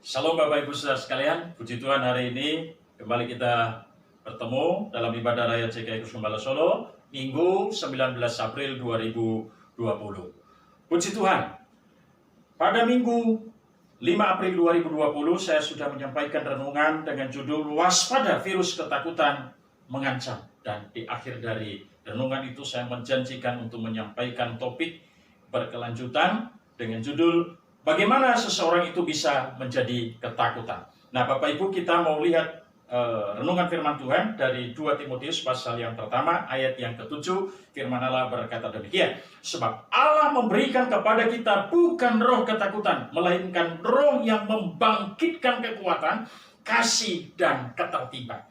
Shalom Bapak Ibu Saudara sekalian, puji Tuhan hari ini kembali kita bertemu dalam ibadah Raya GKI Kuskumbala Solo, Minggu 19 April 2020. Puji Tuhan, pada Minggu 5 April 2020 saya sudah menyampaikan renungan dengan judul Waspada Virus Ketakutan Mengancam. Dan di akhir dari renungan itu saya menjanjikan untuk menyampaikan topik berkelanjutan dengan judul bagaimana seseorang itu bisa menjadi ketakutan. Nah, Bapak Ibu, kita mau lihat renungan firman Tuhan dari 2 Timotius pasal yang pertama, ayat yang ke-7. Firman Allah berkata demikian, sebab Allah memberikan kepada kita bukan roh ketakutan, melainkan roh yang membangkitkan kekuatan, kasih, dan ketertiban.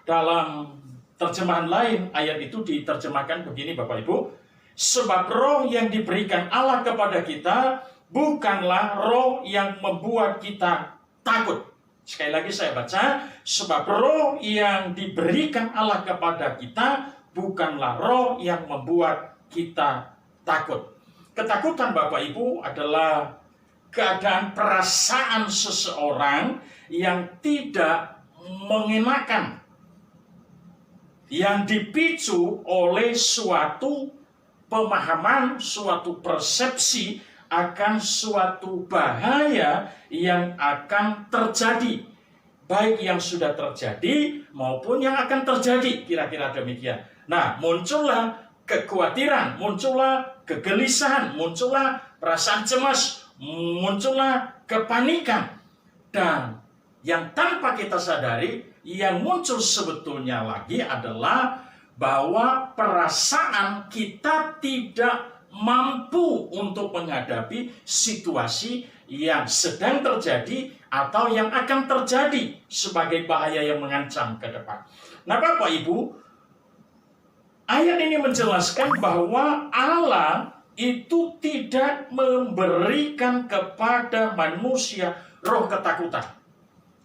Dalam terjemahan lain, ayat itu diterjemahkan begini Bapak Ibu, sebab roh yang diberikan Allah kepada kita bukanlah roh yang membuat kita takut. Sekali lagi saya baca, sebab roh yang diberikan Allah kepada kita bukanlah roh yang membuat kita takut. Ketakutan Bapak Ibu adalah keadaan perasaan seseorang yang tidak mengenakan, yang dipicu oleh suatu pemahaman, suatu persepsi akan suatu bahaya yang akan terjadi, baik yang sudah terjadi maupun yang akan terjadi, kira-kira demikian. Nah, muncullah kekhawatiran, muncullah kegelisahan, muncullah perasaan cemas, muncullah kepanikan. Dan yang tanpa kita sadari, yang muncul sebetulnya lagi adalah bahwa perasaan kita tidak mampu untuk menghadapi situasi yang sedang terjadi atau yang akan terjadi sebagai bahaya yang mengancam ke depan. Nah, Bapak Ibu, ayat ini menjelaskan bahwa Allah itu tidak memberikan kepada manusia roh ketakutan.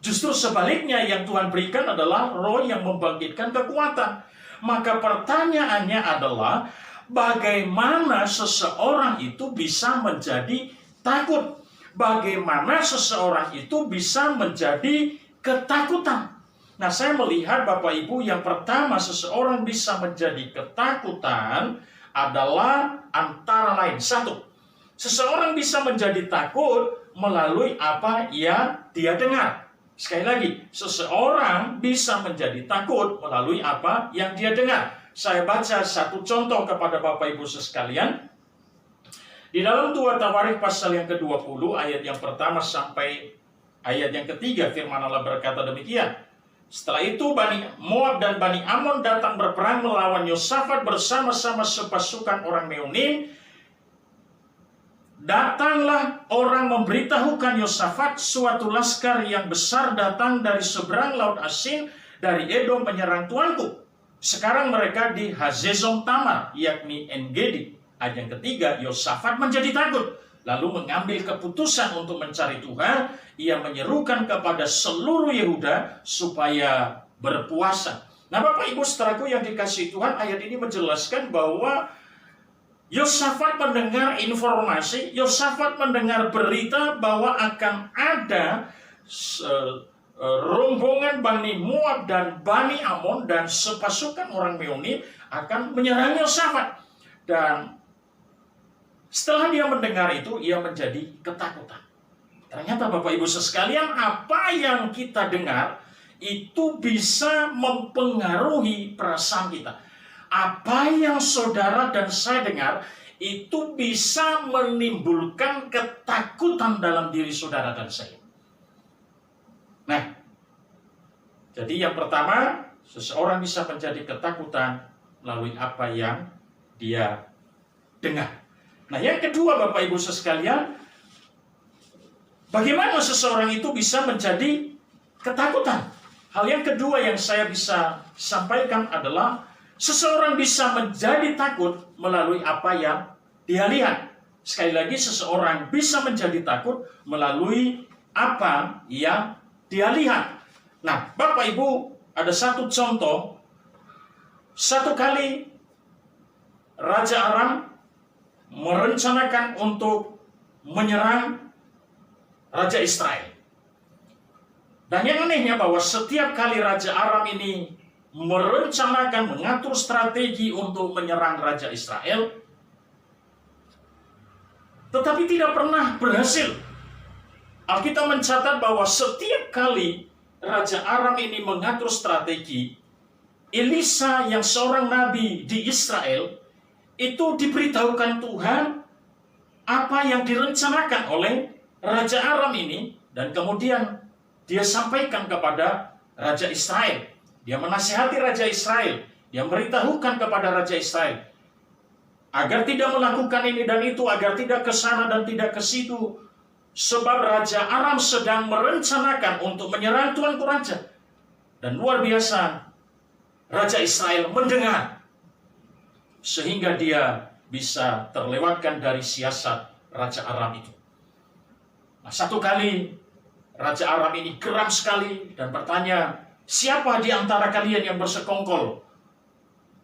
Justru sebaliknya, yang Tuhan berikan adalah roh yang membangkitkan kekuatan. Maka pertanyaannya adalah, bagaimana seseorang itu bisa menjadi takut? Bagaimana seseorang itu bisa menjadi ketakutan? Nah, saya melihat Bapak Ibu, yang pertama seseorang bisa menjadi ketakutan adalah antara lain. Satu, seseorang bisa menjadi takut melalui apa yang dia dengar. Sekali lagi, seseorang bisa menjadi takut melalui apa yang dia dengar. Saya baca satu contoh kepada Bapak Ibu sekalian. Di dalam 2 Tawarikh pasal yang ke-20, ayat yang pertama sampai ayat yang ketiga, firman Allah berkata demikian. Setelah itu Bani Moab dan Bani Amon datang berperang melawan Yosafat bersama-sama sepasukan orang Meonim. Datanglah orang memberitahukan Yosafat, suatu laskar yang besar datang dari seberang laut Asin, dari Edom menyerang tuanku. Sekarang mereka di Hazezon Tamar, yakni En-Gedi. Ayat yang ketiga, Yosafat menjadi takut, lalu mengambil keputusan untuk mencari Tuhan. Ia menyerukan kepada seluruh Yehuda supaya berpuasa. Nah, Bapak Ibu saudaraku yang dikasihi Tuhan, ayat ini menjelaskan bahwa Yosafat mendengar informasi, Yosafat mendengar berita bahwa akan ada rombongan Bani Moab dan Bani Amon dan sepasukan orang Meonim akan menyerang Yosafat. Dan setelah dia mendengar itu, ia menjadi ketakutan. Ternyata Bapak Ibu sekalian, apa yang kita dengar itu bisa mempengaruhi perasaan kita. Apa yang saudara dan saya dengar itu bisa menimbulkan ketakutan dalam diri saudara dan saya. Nah, jadi yang pertama, seseorang bisa menjadi ketakutan melalui apa yang dia dengar. Nah, yang kedua Bapak Ibu sekalian, bagaimana seseorang itu bisa menjadi ketakutan? Hal yang kedua yang saya bisa sampaikan adalah seseorang bisa menjadi takut melalui apa yang dia lihat. Sekali lagi, seseorang bisa menjadi takut melalui apa yang dia lihat. Nah, Bapak Ibu, ada satu contoh. Satu kali Raja Aram merencanakan untuk menyerang Raja Israel. Dan yang anehnya bahwa setiap kali Raja Aram ini merencanakan, mengatur strategi untuk menyerang Raja Israel, tetapi tidak pernah berhasil. Alkitab mencatat bahwa setiap kali Raja Aram ini mengatur strategi, Elisa yang seorang nabi di Israel itu diberitahukan Tuhan apa yang direncanakan oleh Raja Aram ini, dan kemudian dia sampaikan kepada Raja Israel. Dia menasihati Raja Israel, dia memberitahukan kepada Raja Israel agar tidak melakukan ini dan itu, agar tidak ke sana dan tidak ke situ, sebab Raja Aram sedang merencanakan untuk menyerang tuanku raja. Dan luar biasa, Raja Israel mendengar, sehingga dia bisa terlewatkan dari siasat Raja Aram itu. Nah, satu kali Raja Aram ini geram sekali dan bertanya, siapa di antara kalian yang bersekongkol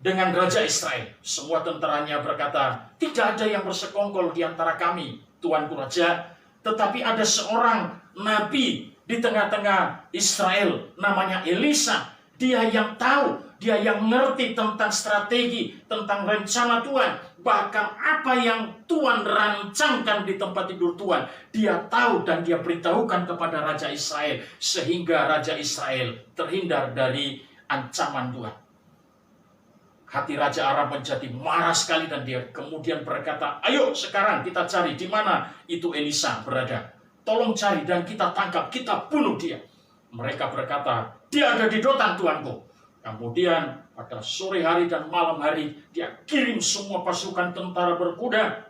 dengan Raja Israel? Semua tentaranya berkata, tidak ada yang bersekongkol di antara kami, tuanku raja. Tetapi ada seorang nabi di tengah-tengah Israel, namanya Elisa. Dia yang tahu, dia yang ngerti tentang strategi, tentang rencana Tuhan. Bahkan apa yang Tuhan rancangkan di tempat tidur Tuhan, dia tahu dan dia beritahukan kepada Raja Israel, sehingga Raja Israel terhindar dari ancaman Tuhan. Hati Raja Aram menjadi marah sekali dan dia kemudian berkata, ayo sekarang kita cari di mana itu Elisa berada. Tolong cari dan kita tangkap, kita bunuh dia. Mereka berkata, dia ada di Dotan tuanku. Kemudian pada sore hari dan malam hari dia kirim semua pasukan tentara berkuda,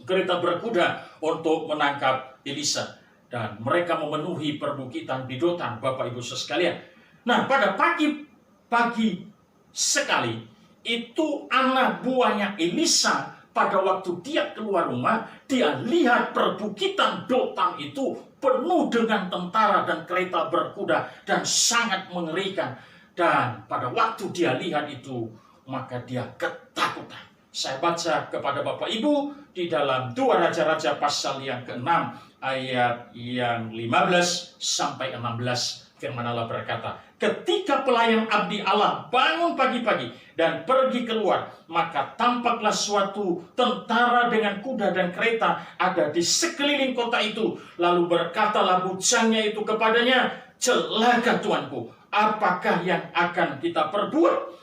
kereta berkuda untuk menangkap Elisa. Dan mereka memenuhi perbukitan di Dotan, Bapak Ibu sekalian. Nah, pada pagi sekali, itu anak buahnya Elisa, pada waktu dia keluar rumah, dia lihat perbukitan Dotan itu penuh dengan tentara dan kereta berkuda dan sangat mengerikan. Dan pada waktu dia lihat itu, maka dia ketakutan. Saya baca kepada Bapak Ibu di dalam 2 Raja-Raja pasal yang ke-6 ayat yang 15 sampai 16. Firman Allah berkata, ketika pelayan abdi Allah bangun pagi-pagi dan pergi keluar, maka tampaklah suatu tentara dengan kuda dan kereta ada di sekeliling kota itu. Lalu berkatalah bujangnya itu kepadanya, celaka tuanku, apakah yang akan kita perbuat?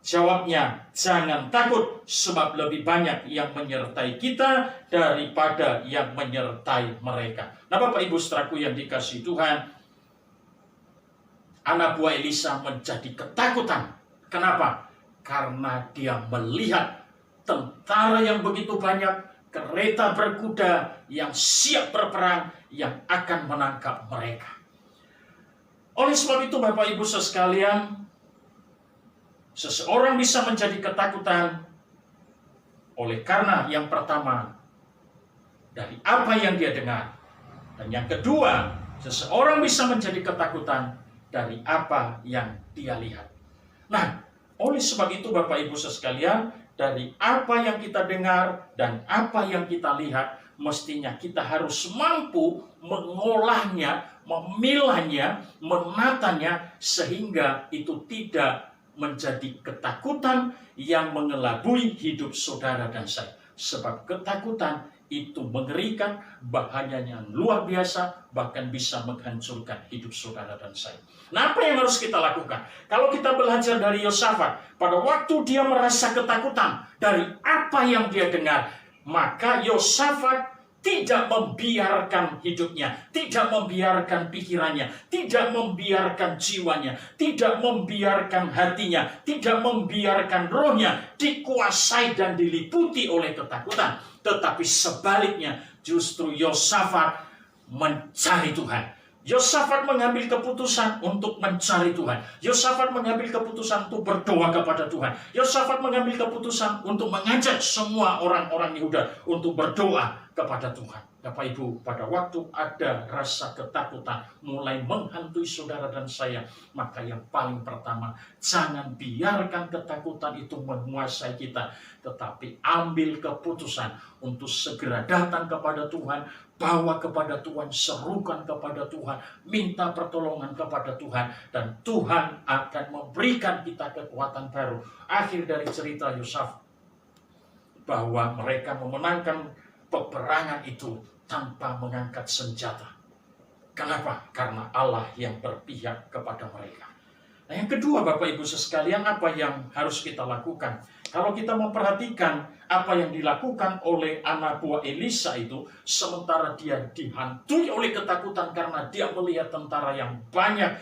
Jawabnya, jangan takut, sebab lebih banyak yang menyertai kita daripada yang menyertai mereka. Nah, Bapak Ibu saudaraku yang dikasihi Tuhan, anak buah Elisa menjadi ketakutan. Kenapa? Karena dia melihat tentara yang begitu banyak, kereta berkuda yang siap berperang, yang akan menangkap mereka. Oleh sebab itu, Bapak Ibu sekalian, seseorang bisa menjadi ketakutan oleh karena yang pertama, dari apa yang dia dengar. Dan yang kedua, seseorang bisa menjadi ketakutan dari apa yang dia lihat. Nah, oleh sebab itu Bapak Ibu sekalian, dari apa yang kita dengar dan apa yang kita lihat, mestinya kita harus mampu mengolahnya, memilahnya, menatanya, sehingga itu tidak menjadi ketakutan yang mengelabui hidup saudara dan saya. Sebab ketakutan itu mengerikan, bahayanya luar biasa, bahkan bisa menghancurkan hidup saudara dan saya. Nah, apa yang harus kita lakukan? Kalau kita belajar dari Yosafat, pada waktu dia merasa ketakutan dari apa yang dia dengar, maka Yosafat tidak membiarkan hidupnya, tidak membiarkan pikirannya, tidak membiarkan jiwanya, tidak membiarkan hatinya, tidak membiarkan rohnya dikuasai dan diliputi oleh ketakutan. Tetapi sebaliknya, justru Yosafat mencari Tuhan. Yosafat mengambil keputusan untuk mencari Tuhan. Yosafat mengambil keputusan untuk berdoa kepada Tuhan. Yosafat mengambil keputusan untuk mengajak semua orang-orang Yehuda untuk berdoa kepada Tuhan. Bapak Ibu, pada waktu ada rasa ketakutan mulai menghantui saudara dan saya, maka yang paling pertama, jangan biarkan ketakutan itu menguasai kita, tetapi ambil keputusan untuk segera datang kepada Tuhan, bawa kepada Tuhan, serukan kepada Tuhan, minta pertolongan kepada Tuhan, dan Tuhan akan memberikan kita kekuatan baru. Akhir dari cerita Yosaf, bahwa mereka memenangkan peperangan itu tanpa mengangkat senjata. Kenapa? Karena Allah yang berpihak kepada mereka. Nah, yang kedua, Bapak Ibu sekalian, apa yang harus kita lakukan? Kalau kita memperhatikan apa yang dilakukan oleh anak buah Elisa itu, sementara dia dihantui oleh ketakutan karena dia melihat tentara yang banyak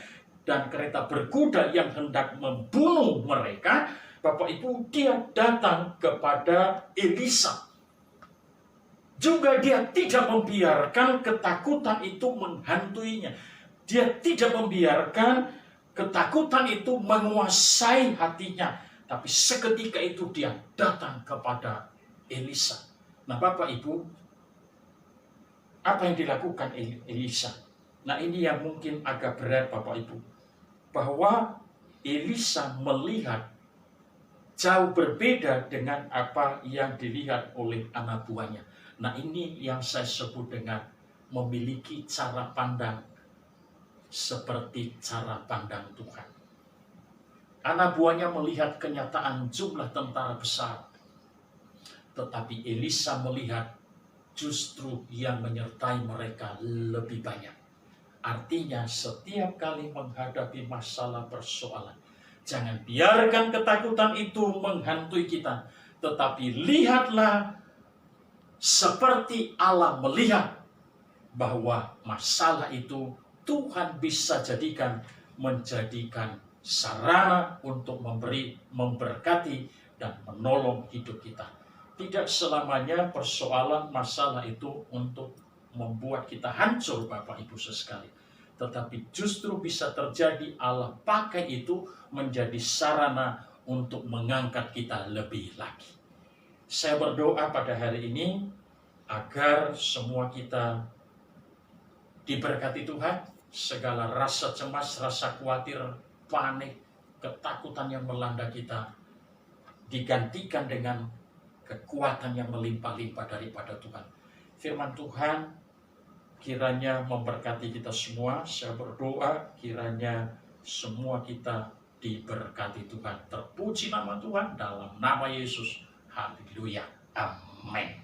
dan kereta berkuda yang hendak membunuh mereka, Bapak Ibu, dia datang kepada Elisa. Juga dia tidak membiarkan ketakutan itu menghantuinya. Dia tidak membiarkan ketakutan itu menguasai hatinya. Tapi seketika itu dia datang kepada Elisa. Nah, Bapak Ibu, apa yang dilakukan Elisa? Nah, ini yang mungkin agak berat, Bapak Ibu. Bahwa Elisa melihat jauh berbeda dengan apa yang dilihat oleh anak buahnya. Nah, ini yang saya sebut dengan memiliki cara pandang seperti cara pandang Tuhan. Anak buahnya melihat kenyataan jumlah tentara besar, tetapi Elisa melihat justru yang menyertai mereka lebih banyak. Artinya setiap kali menghadapi masalah persoalan, jangan biarkan ketakutan itu menghantui kita, tetapi lihatlah seperti Allah melihat bahwa masalah itu Tuhan bisa menjadikan sarana untuk memberkati, dan menolong hidup kita. Tidak selamanya persoalan masalah itu untuk membuat kita hancur, Bapak Ibu sekalian. Tetapi justru bisa terjadi Allah pakai itu menjadi sarana untuk mengangkat kita lebih lagi. Saya berdoa pada hari ini agar semua kita diberkati Tuhan, segala rasa cemas, rasa khawatir, panik, ketakutan yang melanda kita digantikan dengan kekuatan yang melimpah-limpah daripada Tuhan. Firman Tuhan kiranya memberkati kita semua. Saya berdoa kiranya semua kita diberkati Tuhan. Terpuji nama Tuhan dalam nama Yesus. Haleluya. Amin.